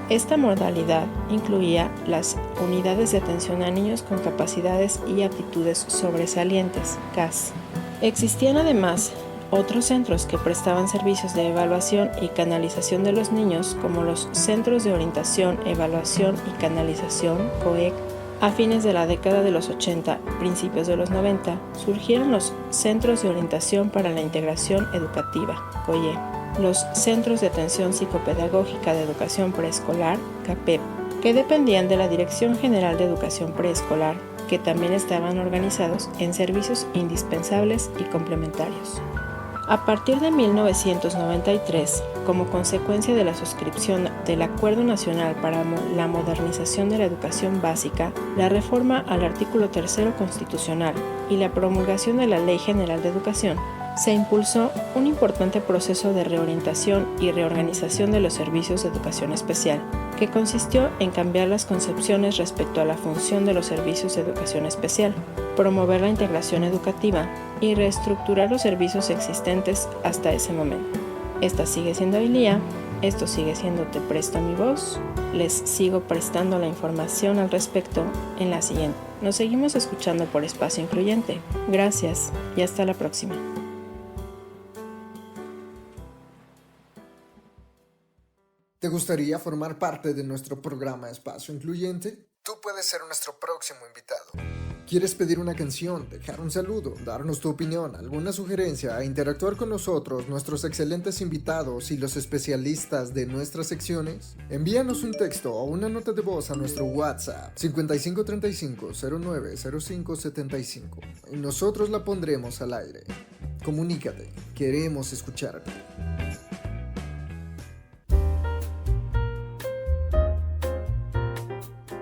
Esta modalidad incluía las unidades de atención a niños con capacidades y aptitudes sobresalientes, CAS. Existían además otros centros que prestaban servicios de evaluación y canalización de los niños, como los Centros de Orientación, Evaluación y Canalización, COEC. A fines de la década de los 80, principios de los 90, surgieron los Centros de Orientación para la Integración Educativa, COIE. Los Centros de Atención Psicopedagógica de Educación Preescolar, CAPEP, que dependían de la Dirección General de Educación Preescolar, que también estaban organizados en servicios indispensables y complementarios. A partir de 1993, como consecuencia de la suscripción del Acuerdo Nacional para la Modernización de la Educación Básica, la reforma al artículo 3 constitucional y la promulgación de la Ley General de Educación, se impulsó un importante proceso de reorientación y reorganización de los servicios de educación especial, que consistió en cambiar las concepciones respecto a la función de los servicios de educación especial, promover la integración educativa y reestructurar los servicios existentes hasta ese momento. Esta sigue siendo Ailía, esto sigue siendo Te Presto Mi Voz. Les sigo prestando la información al respecto en la siguiente. Nos seguimos escuchando por Espacio Incluyente. Gracias y hasta la próxima. ¿Te gustaría formar parte de nuestro programa Espacio Incluyente? Tú puedes ser nuestro próximo invitado. ¿Quieres pedir una canción, dejar un saludo, darnos tu opinión, alguna sugerencia e interactuar con nosotros, nuestros excelentes invitados y los especialistas de nuestras secciones? Envíanos un texto o una nota de voz a nuestro WhatsApp 5535-090575 y nosotros la pondremos al aire. Comunícate, queremos escucharte.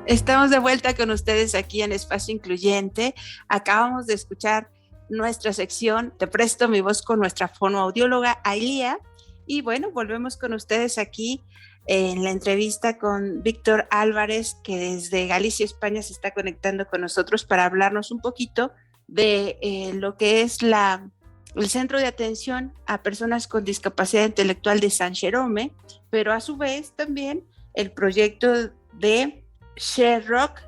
Estamos de vuelta con ustedes aquí en Espacio Incluyente. Acabamos de escuchar nuestra sección Te Presto Mi Voz con nuestra fonoaudióloga Ailía. Y bueno, volvemos con ustedes aquí en la entrevista con Víctor Álvarez, que desde Galicia, España, se está conectando con nosotros para hablarnos un poquito de lo que es la el Centro de Atención a Personas con Discapacidad Intelectual de San Jerome, pero a su vez también el proyecto de Share Rock,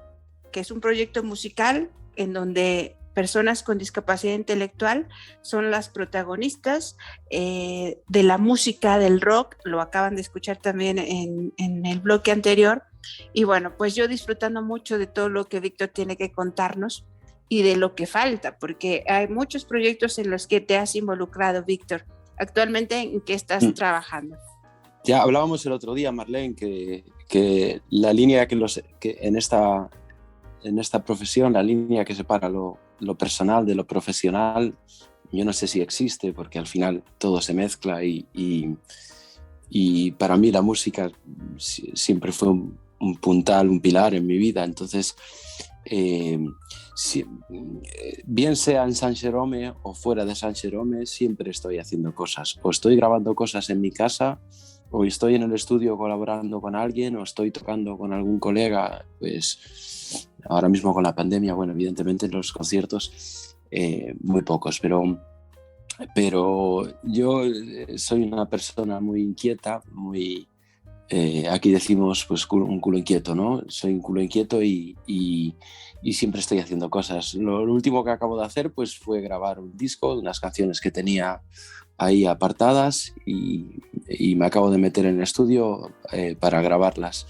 que es un proyecto musical en donde personas con discapacidad intelectual son las protagonistas de la música del rock. Lo acaban de escuchar también en el bloque anterior. Y bueno, pues yo disfrutando mucho de todo lo que Víctor tiene que contarnos y de lo que falta, porque hay muchos proyectos en los que te has involucrado, Víctor. Actualmente, ¿en qué estás trabajando? Ya hablábamos el otro día, Marlene, que la línea que en esta profesión, la línea que separa lo personal de lo profesional, yo no sé si existe, porque al final todo se mezcla y para mí la música siempre fue un puntal, un pilar en mi vida. Entonces, bien sea en San Jerome o fuera de San Jerome, siempre estoy haciendo cosas. O estoy grabando cosas en mi casa, o estoy en el estudio colaborando con alguien, o estoy tocando con algún colega. Pues ahora mismo con la pandemia, bueno, evidentemente los conciertos muy pocos, pero yo soy una persona muy inquieta, muy aquí decimos pues un culo inquieto, ¿no? Soy un culo inquieto y siempre estoy haciendo cosas. Lo último que acabo de hacer pues fue grabar un disco de unas canciones que tenía ahí apartadas y me acabo de meter en el estudio para grabarlas.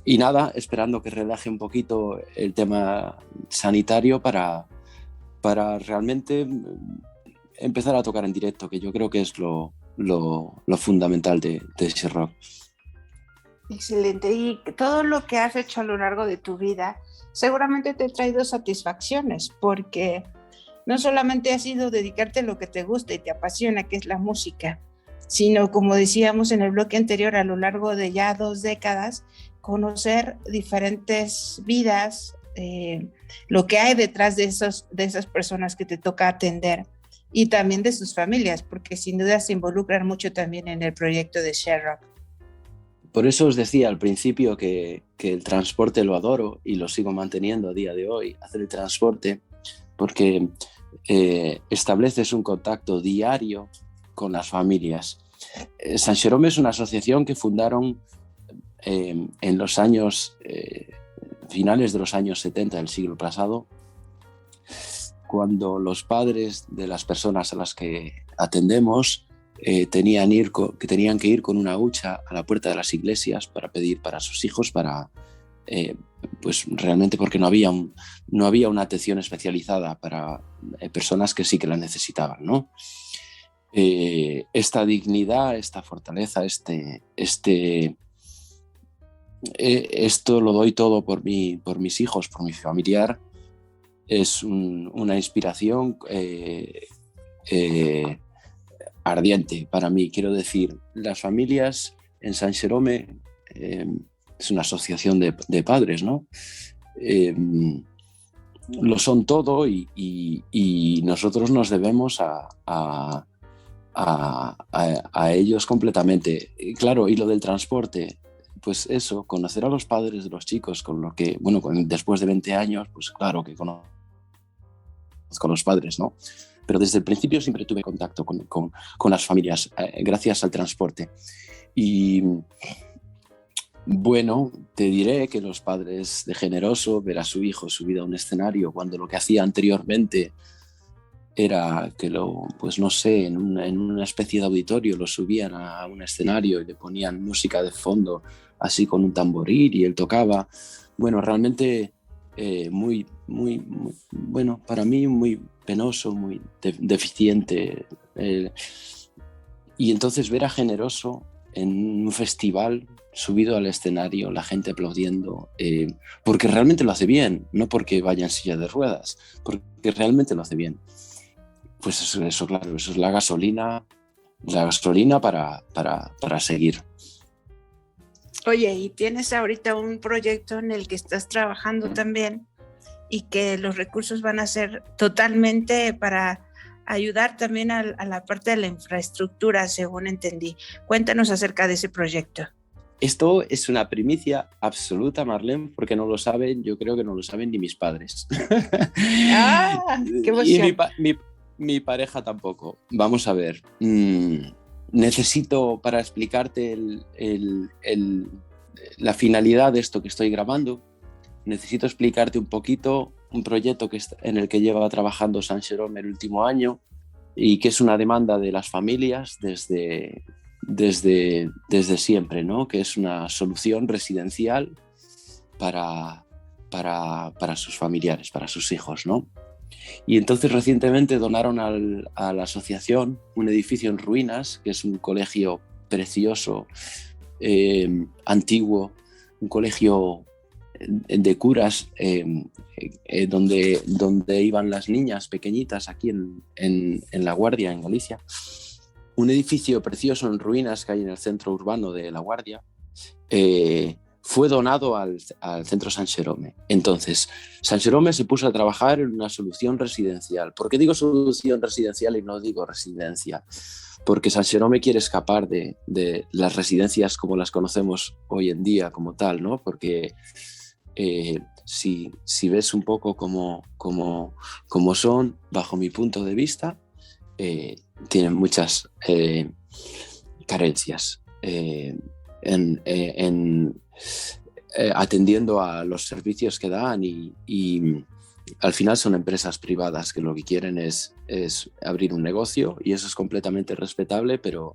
Y nada, esperando que relaje un poquito el tema sanitario para realmente empezar a tocar en directo, que yo creo que es lo fundamental de ese rock. Excelente. Y todo lo que has hecho a lo largo de tu vida seguramente te ha traído satisfacciones, porque no solamente ha sido dedicarte a lo que te gusta y te apasiona, que es la música, sino, como decíamos en el bloque anterior, a lo largo de ya 2 décadas, conocer diferentes vidas, lo que hay detrás de esas personas que te toca atender, y también de sus familias, porque sin duda se involucran mucho también en el proyecto de Share Rock. Por eso os decía al principio que el transporte lo adoro y lo sigo manteniendo a día de hoy, hacer el transporte, porque estableces un contacto diario con las familias. San Jerome es una asociación que fundaron en los años, finales de los años 70 del siglo pasado, cuando los padres de las personas a las que atendemos tenían que ir con una hucha a la puerta de las iglesias para pedir para sus hijos, pues realmente porque no había una atención especializada para personas que sí que la necesitaban, ¿no? Esta dignidad, esta fortaleza, esto lo doy todo por mis hijos, por mi familiar. Es una inspiración ardiente para mí. Quiero decir, las familias en San Jerome es una asociación de padres, ¿no? Lo son todo y nosotros nos debemos a ellos completamente. Y claro, y lo del transporte, pues eso, conocer a los padres de los chicos, con lo que, bueno, después de 20 años, pues claro que conozco a los padres, ¿no? Pero desde el principio siempre tuve contacto con las familias, gracias al transporte. Y bueno, te diré que los padres de Generoso, ver a su hijo subido a un escenario, cuando lo que hacía anteriormente era que pues no sé, en una especie de auditorio lo subían a un escenario y le ponían música de fondo, así con un tamboril, y él tocaba. Bueno, realmente muy, muy, muy, bueno, para mí muy penoso, muy deficiente. Y entonces ver a Generoso en un festival subido al escenario, la gente aplaudiendo, porque realmente lo hace bien, no porque vaya en silla de ruedas, porque realmente lo hace bien. Pues eso claro, eso es la gasolina para seguir. Oye, y tienes ahorita un proyecto en el que estás trabajando también y que los recursos van a ser totalmente para ayudar también a la parte de la infraestructura, según entendí. Cuéntanos acerca de ese proyecto. Esto es una primicia absoluta, Marlene, porque no lo saben, yo creo que no lo saben ni mis padres. ¡Ah! ¡Qué emoción! Y mi pareja tampoco. Vamos a ver. Necesito, para explicarte la finalidad de esto que estoy grabando, necesito explicarte un poquito un proyecto en el que lleva trabajando Sant Jerome el último año y que es una demanda de las familias desde siempre, ¿no? Que es una solución residencial para sus familiares, para sus hijos, ¿no? Y entonces recientemente donaron a la asociación un edificio en ruinas, que es un colegio precioso, antiguo, un colegio de curas donde iban las niñas pequeñitas aquí en La Guardia, en Galicia. Un edificio precioso en ruinas que hay en el centro urbano de La Guardia. Fue donado al centro Sant Jerome. Entonces, Sant Jerome se puso a trabajar en una solución residencial. ¿Por qué digo solución residencial y no digo residencia? Porque Sant Jerome quiere escapar de las residencias como las conocemos hoy en día como tal, ¿no? Porque si ves un poco cómo son, bajo mi punto de vista, tienen muchas carencias atendiendo a los servicios que dan y al final son empresas privadas que lo que quieren es abrir un negocio y eso es completamente respetable, pero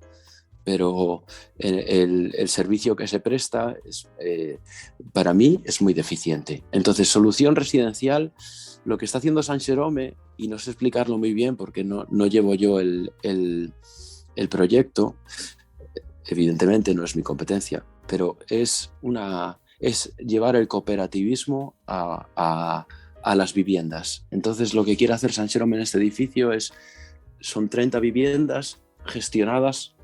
el servicio que se presta para mí es muy deficiente. Entonces, solución residencial, lo que está haciendo Sant Jerome, y no sé explicarlo muy bien porque no llevo yo el proyecto, evidentemente no es mi competencia, pero es llevar el cooperativismo a las viviendas. Entonces lo que quiere hacer Sant Jerome en este edificio son 30 viviendas gestionadas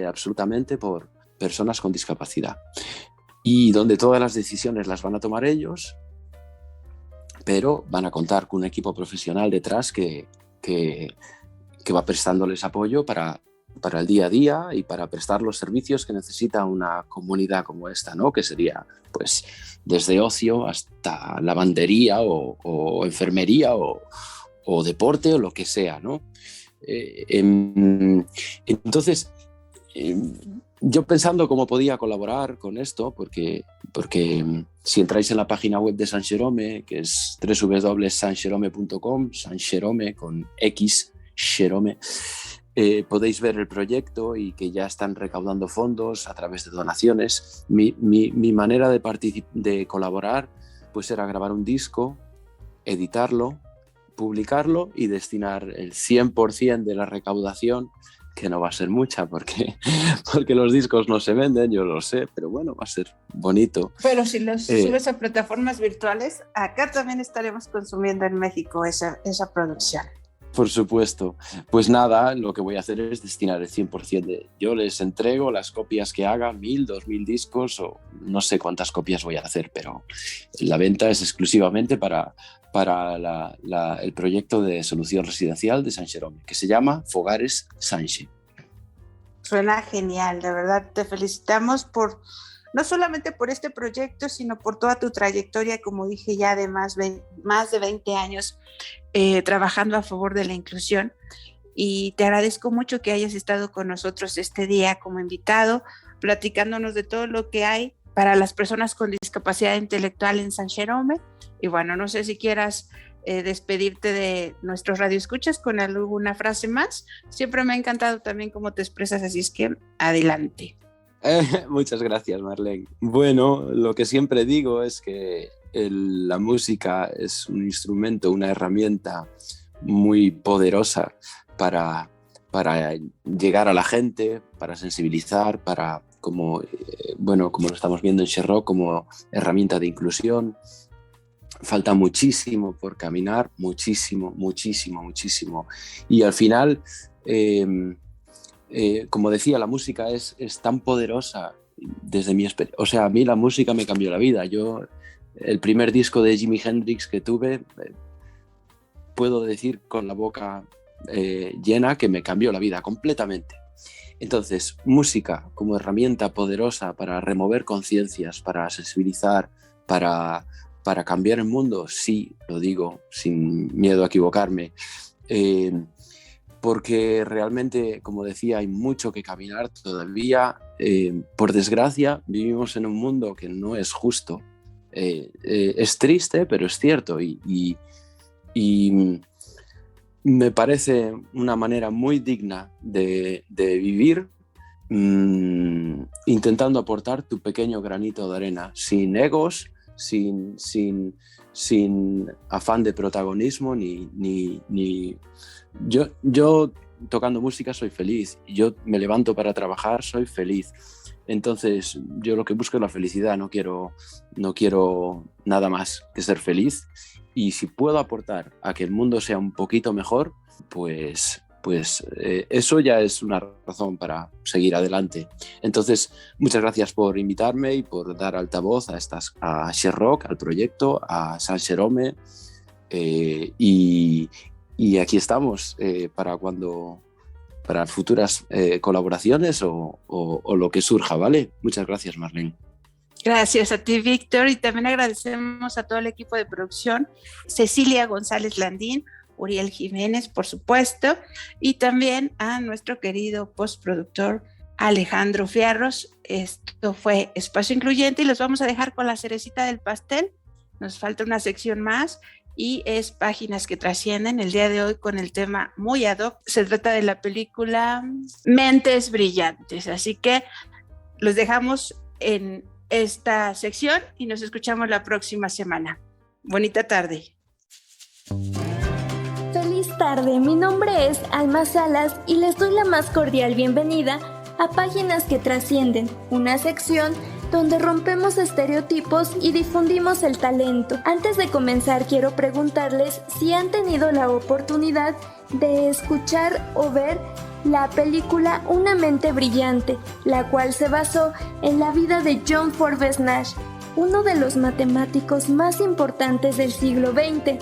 absolutamente por personas con discapacidad y donde todas las decisiones las van a tomar ellos, pero van a contar con un equipo profesional detrás que va prestándoles apoyo para el día a día y para prestar los servicios que necesita una comunidad como esta, ¿no? Que sería pues desde ocio hasta lavandería o enfermería o deporte o lo que sea, ¿no? Entonces, yo pensando cómo podía colaborar con esto, porque si entráis en la página web de Sant Jerome, que es www.santjerome.com, Sant Jerome con X, Jerome, podéis ver el proyecto y que ya están recaudando fondos a través de donaciones. Mi manera de colaborar pues era grabar un disco, editarlo, publicarlo y destinar el 100% de la recaudación, que no va a ser mucha porque los discos no se venden, yo lo sé, pero bueno, va a ser bonito. Pero si los subes a plataformas virtuales, acá también estaremos consumiendo en México esa producción. Por supuesto. Pues nada, lo que voy a hacer es destinar el 100%. Yo les entrego las copias que haga, 1.000, 2.000 discos o no sé cuántas copias voy a hacer, pero la venta es exclusivamente para el proyecto de solución residencial de Sant Jerome, que se llama Fogares Sanche. Suena genial, de verdad te felicitamos no solamente por este proyecto, sino por toda tu trayectoria, como dije ya, de más de 20 años trabajando a favor de la inclusión. Y te agradezco mucho que hayas estado con nosotros este día como invitado, platicándonos de todo lo que hay para las personas con discapacidad intelectual en Sant Jerome. Y bueno, no sé si quieras despedirte de nuestros radioescuchas con alguna frase más. Siempre me ha encantado también cómo te expresas, así es que adelante. Muchas gracias, Marlene. Bueno, lo que siempre digo es que la música es un instrumento, una herramienta muy poderosa para llegar a la gente, para sensibilizar, como lo estamos viendo en Sherrock, como herramienta de inclusión. Falta muchísimo por caminar, muchísimo. Y al final, como decía, la música es tan poderosa desde mi experiencia. O sea, a mí la música me cambió la vida. El primer disco de Jimi Hendrix que tuve, puedo decir con la boca llena que me cambió la vida completamente. Entonces, música como herramienta poderosa para remover conciencias, para sensibilizar, para cambiar el mundo, sí, lo digo sin miedo a equivocarme, porque realmente, como decía, hay mucho que caminar todavía. Por desgracia, vivimos en un mundo que no es justo. Es triste, pero es cierto, y me parece una manera muy digna de vivir, intentando aportar tu pequeño granito de arena, sin egos, sin afán de protagonismo, ni yo tocando música soy feliz, yo me levanto para trabajar, soy feliz. Entonces yo lo que busco es la felicidad, no quiero nada más que ser feliz, y si puedo aportar a que el mundo sea un poquito mejor, pues eso ya es una razón para seguir adelante. Entonces, muchas gracias por invitarme y por dar altavoz a Sherrock, al proyecto, a San Jerome, y aquí estamos para futuras colaboraciones o lo que surja, ¿vale? Muchas gracias, Marlene. Gracias a ti, Víctor, y también agradecemos a todo el equipo de producción, Cecilia González Landín, Uriel Jiménez, por supuesto, y también a nuestro querido postproductor Alejandro Fierros. Esto fue Espacio Incluyente y los vamos a dejar con la cerecita del pastel. Nos falta una sección más y es Páginas que Trascienden, el día de hoy con el tema muy ad hoc. Se trata de la película Mentes Brillantes, así que los dejamos en esta sección y nos escuchamos la próxima semana. Bonita tarde. Feliz tarde, mi nombre es Alma Salas y les doy la más cordial bienvenida a Páginas que Trascienden, una sección donde rompemos estereotipos y difundimos el talento. Antes de comenzar, quiero preguntarles si han tenido la oportunidad de escuchar o ver la película Una mente brillante, la cual se basó en la vida de John Forbes Nash, uno de los matemáticos más importantes del siglo XX,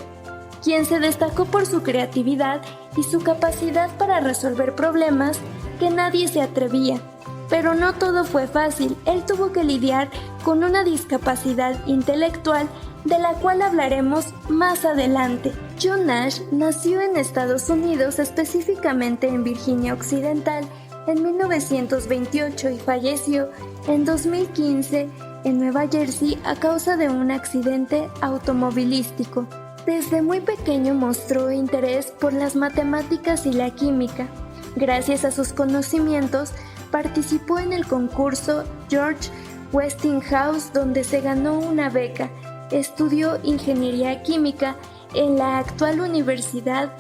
quien se destacó por su creatividad y su capacidad para resolver problemas que nadie se atrevía. Pero no todo fue fácil, él tuvo que lidiar con una discapacidad intelectual de la cual hablaremos más adelante. John Nash nació en Estados Unidos, específicamente en Virginia Occidental, en 1928 y falleció en 2015 en Nueva Jersey a causa de un accidente automovilístico. Desde muy pequeño mostró interés por las matemáticas y la química. Gracias a sus conocimientos, participó en el concurso George Westinghouse, donde se ganó una beca. Estudió ingeniería química en la actual Universidad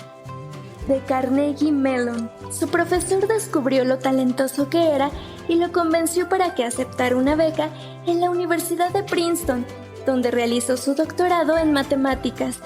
de Carnegie Mellon. Su profesor descubrió lo talentoso que era y lo convenció para que aceptara una beca en la Universidad de Princeton, donde realizó su doctorado en matemáticas.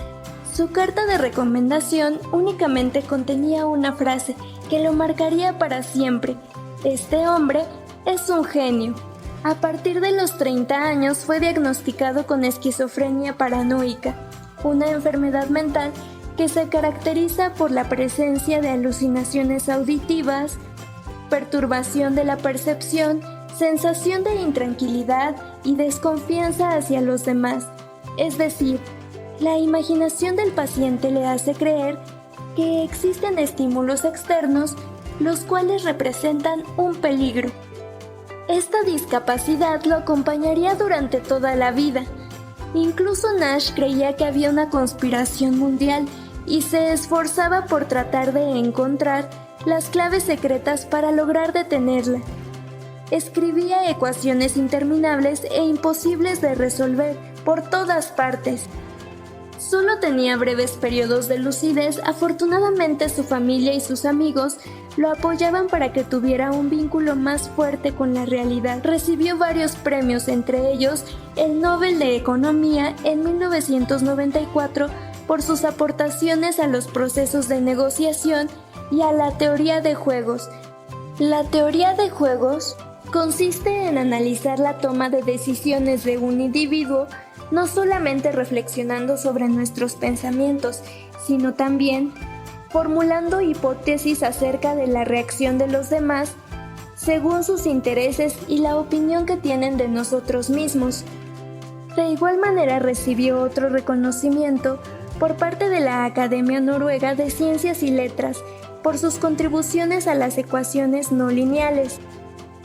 Su carta de recomendación únicamente contenía una frase que lo marcaría para siempre: este hombre es un genio. A partir de los 30 años fue diagnosticado con esquizofrenia paranoica, una enfermedad mental que se caracteriza por la presencia de alucinaciones auditivas, perturbación de la percepción, sensación de intranquilidad y desconfianza hacia los demás. Es decir, la imaginación del paciente le hace creer que existen estímulos externos los cuales representan un peligro. Esta discapacidad lo acompañaría durante toda la vida. Incluso Nash creía que había una conspiración mundial y se esforzaba por tratar de encontrar las claves secretas para lograr detenerla. Escribía ecuaciones interminables e imposibles de resolver por todas partes. Solo tenía breves periodos de lucidez. Afortunadamente, su familia y sus amigos lo apoyaban para que tuviera un vínculo más fuerte con la realidad. Recibió varios premios, entre ellos el Nobel de Economía en 1994 por sus aportaciones a los procesos de negociación y a la teoría de juegos. La teoría de juegos consiste en analizar la toma de decisiones de un individuo, no solamente reflexionando sobre nuestros pensamientos, sino también formulando hipótesis acerca de la reacción de los demás según sus intereses y la opinión que tienen de nosotros mismos. De igual manera recibió otro reconocimiento por parte de la Academia Noruega de Ciencias y Letras por sus contribuciones a las ecuaciones no lineales.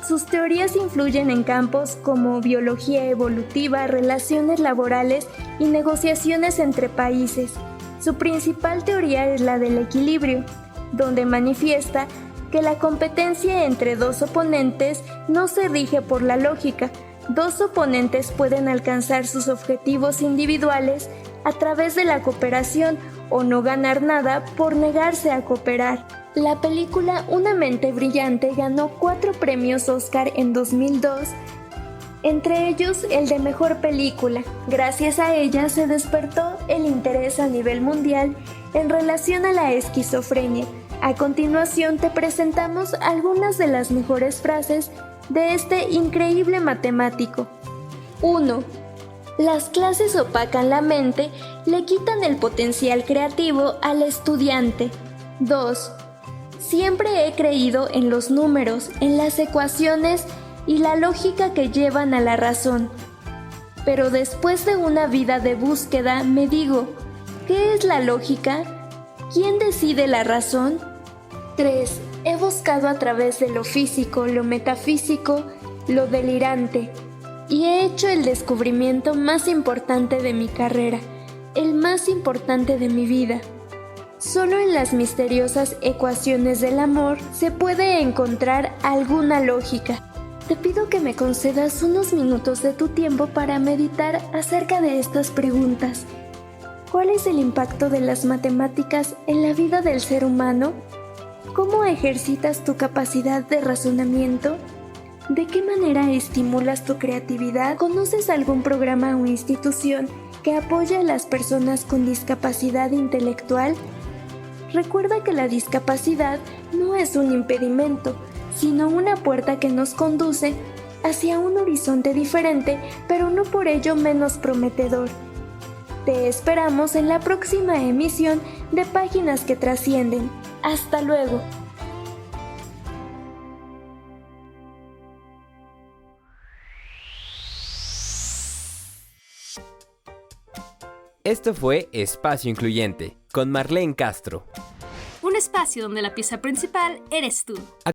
Sus teorías influyen en campos como biología evolutiva, relaciones laborales y negociaciones entre países. Su principal teoría es la del equilibrio, donde manifiesta que la competencia entre dos oponentes no se rige por la lógica. Dos oponentes pueden alcanzar sus objetivos individuales a través de la cooperación o no ganar nada por negarse a cooperar. La película Una mente brillante ganó 4 premios Oscar en 2002, entre ellos el de Mejor Película. Gracias a ella se despertó el interés a nivel mundial en relación a la esquizofrenia. A continuación te presentamos algunas de las mejores frases de este increíble matemático. 1. Las clases opacan la mente, le quitan el potencial creativo al estudiante. 2. Siempre he creído en los números, en las ecuaciones y la lógica que llevan a la razón. Pero después de una vida de búsqueda me digo, ¿qué es la lógica? ¿Quién decide la razón? 3. He buscado a través de lo físico, lo metafísico, lo delirante, y he hecho el descubrimiento más importante de mi carrera, el más importante de mi vida. Solo en las misteriosas ecuaciones del amor se puede encontrar alguna lógica. Te pido que me concedas unos minutos de tu tiempo para meditar acerca de estas preguntas. ¿Cuál es el impacto de las matemáticas en la vida del ser humano? ¿Cómo ejercitas tu capacidad de razonamiento? ¿De qué manera estimulas tu creatividad? ¿Conoces algún programa o institución que apoya a las personas con discapacidad intelectual? Recuerda que la discapacidad no es un impedimento, sino una puerta que nos conduce hacia un horizonte diferente, pero no por ello menos prometedor. Te esperamos en la próxima emisión de Páginas que Trascienden. ¡Hasta luego! Esto fue Espacio Incluyente, con Marlene Castro. Un espacio donde la pieza principal eres tú.